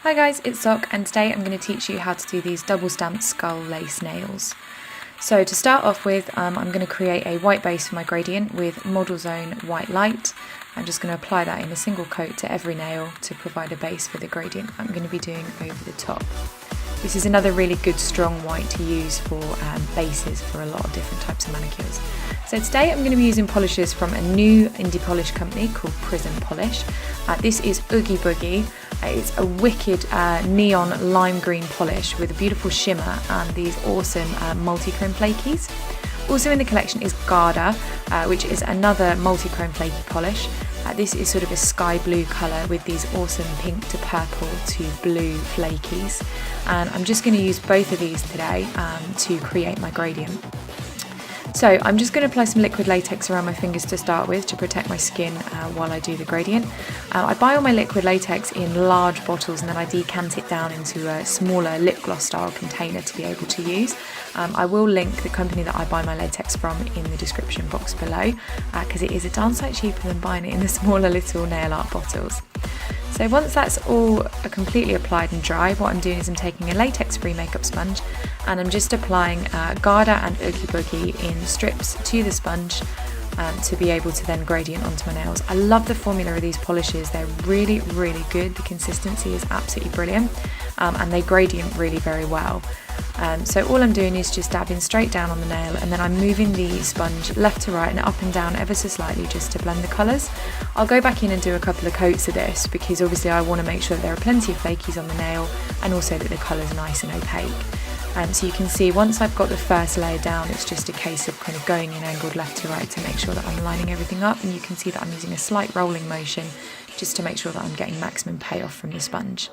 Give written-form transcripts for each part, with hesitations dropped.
Hi guys, it's Sock and today I'm going to teach you how to do these double stamped skull lace nails. So to start off with, I'm going to create a white base for my gradient with Model Zone White Light. I'm just going to apply that in a single coat to every nail to provide a base for the gradient I'm going to be doing over the top. This is another really good strong white to use for bases for a lot of different types of manicures. So today I'm going to be using polishes from a new indie polish company called Prism Polish. This is Oogie Boogie. It's a wicked neon lime green polish with a beautiful shimmer and these awesome multi-chrome flakies. Also in the collection is Garda, which is another multi-chrome flaky polish. This is sort of a sky blue colour with these awesome pink to purple to blue flakies. And I'm just going to use both of these today to create my gradient. So I'm just going to apply some liquid latex around my fingers to start with to protect my skin while I do the gradient. I buy all my liquid latex in large bottles and then I decant it down into a smaller lip gloss style container to be able to use. I will link the company that I buy my latex from in the description box below because it is a darn sight cheaper than buying it in the smaller little nail art bottles. So once that's all completely applied and dry, what I'm doing is I'm taking a latex-free makeup sponge and I'm just applying Garda and Oogie Boogie in strips to the sponge to be able to then gradient onto my nails. I love the formula of these polishes. They're really, really good. The consistency is absolutely brilliant and they gradient really very well. So all I'm doing is just dabbing straight down on the nail and then I'm moving the sponge left to right and up and down ever so slightly just to blend the colours. I'll go back in and do a couple of coats of this because obviously I want to make sure that there are plenty of flakies on the nail and also that the colour's nice and opaque. So you can see once I've got the first layer down, it's just a case of kind of going in angled left to right to make sure that I'm lining everything up, and you can see that I'm using a slight rolling motion just to make sure that I'm getting maximum payoff from the sponge.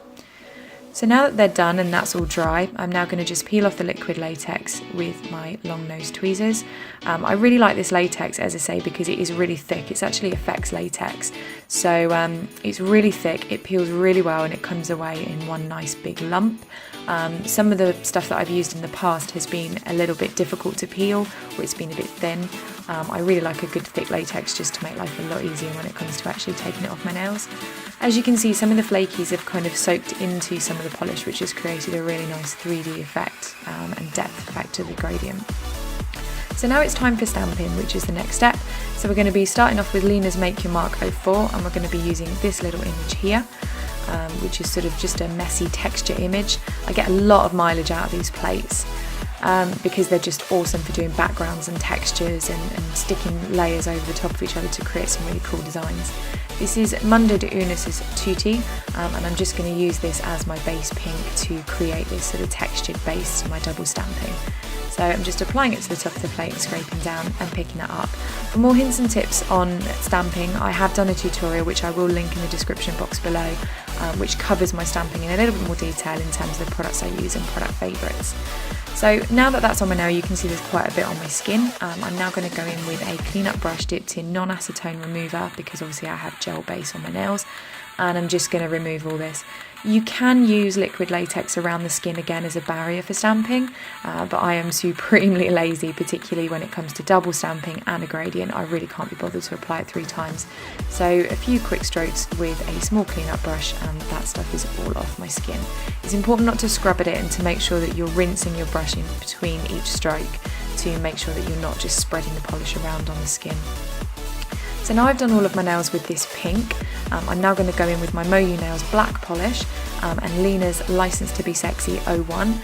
So now that they're done and that's all dry, I'm now going to just peel off the liquid latex with my long nose tweezers. I really like this latex, as I say, because it is really thick. It's actually Effects latex. So it's really thick, it peels really well and it comes away in one nice big lump. Some of the stuff that I've used in the past has been a little bit difficult to peel or it's been a bit thin. I really like a good thick latex just to make life a lot easier when it comes to actually taking it off my nails. As you can see, some of the flakies have kind of soaked into some of the polish, which has created a really nice 3D effect and depth effect to the gradient. So now it's time for stamping, which is the next step. So we're going to be starting off with Lena's Make Your Mark 04 and we're going to be using this little image here, which is sort of just a messy texture image. I get a lot of mileage out of these plates. Because they're just awesome for doing backgrounds and textures and sticking layers over the top of each other to create some really cool designs. This is Mundo de Unis's Tutti and I'm just going to use this as my base pink to create this sort of textured base to my double stamping. So I'm just applying it to the top of the plate and scraping down and picking it up. For more hints and tips on stamping, I have done a tutorial which I will link in the description box below, which covers my stamping in a little bit more detail in terms of the products I use and product favourites. So now that that's on my nail, you can see there's quite a bit on my skin. I'm now going to go in with a clean-up brush dipped in non-acetone remover because obviously I have gel base on my nails, and I'm just going to remove all this. You can use liquid latex around the skin again as a barrier for stamping, but I am supremely lazy, particularly when it comes to double stamping and a gradient. I really can't be bothered to apply it 3 times. So a few quick strokes with a small clean-up brush and that stuff is all off my skin. It's important not to scrub at it and to make sure that you're rinsing your brush in between each stroke to make sure that you're not just spreading the polish around on the skin. So now I've done all of my nails with this pink, I'm now going to go in with my Moyu Nails black polish and Lena's License to Be Sexy 01,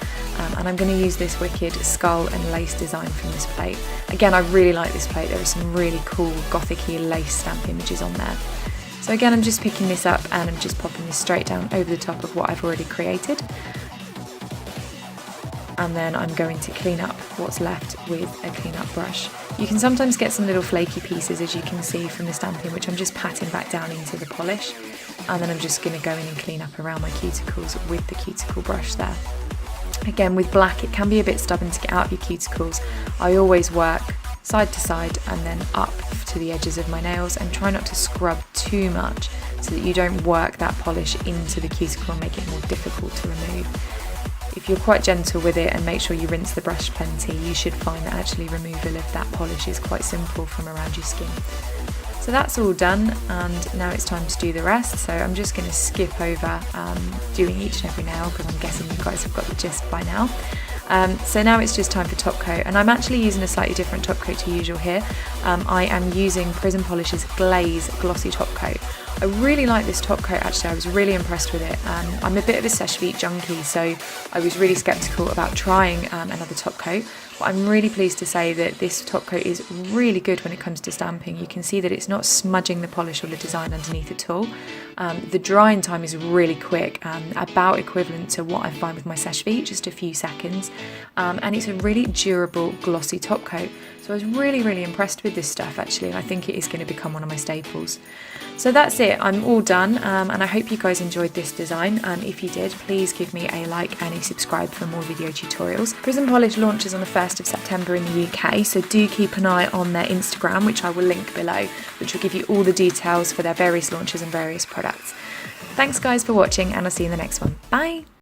and I'm going to use this wicked skull and lace design from this plate. Again, I really like this plate, there are some really cool gothic-y lace stamp images on there. So again, I'm just picking this up and I'm just popping this straight down over the top of what I've already created. And then I'm going to clean up what's left with a clean up brush. You can sometimes get some little flaky pieces, as you can see from the stamping, which I'm just patting back down into the polish, and then I'm just going to go in and clean up around my cuticles with the cuticle brush there. Again, with black it can be a bit stubborn to get out of your cuticles. I always work side to side and then up to the edges of my nails and try not to scrub too much so that you don't work that polish into the cuticle and make it more difficult to remove. If you're quite gentle with it and make sure you rinse the brush plenty, you should find that actually removal of that polish is quite simple from around your skin. So So that's all done, and now it's time to do the rest. So I'm just going to skip over doing each and every nail because I'm guessing you guys have got the gist by now. So now it's just time for top coat, and I'm actually using a slightly different top coat to usual here. I am using Prism Polish's Glaze glossy top coat. I really like this top coat actually, I was really impressed with it. I'm a bit of a Seche Vite junkie, so I was really sceptical about trying another top coat, but I'm really pleased to say that this top coat is really good when it comes to stamping. You can see that it's not smudging the polish or the design underneath at all. The drying time is really quick, about equivalent to what I find with my Seche Vite, just a few seconds, and it's a really durable glossy top coat. So I was really impressed with this stuff actually, and I think it is going to become one of my staples. So that's it, I'm all done, and I hope you guys enjoyed this design. If you did, please give me a like and a subscribe for more video tutorials. Prism Polish launches on the 1st of September in the UK, so do keep an eye on their Instagram, which I will link below, which will give you all the details for their various launches and various products. Thanks guys for watching, and I'll see you in the next one. Bye!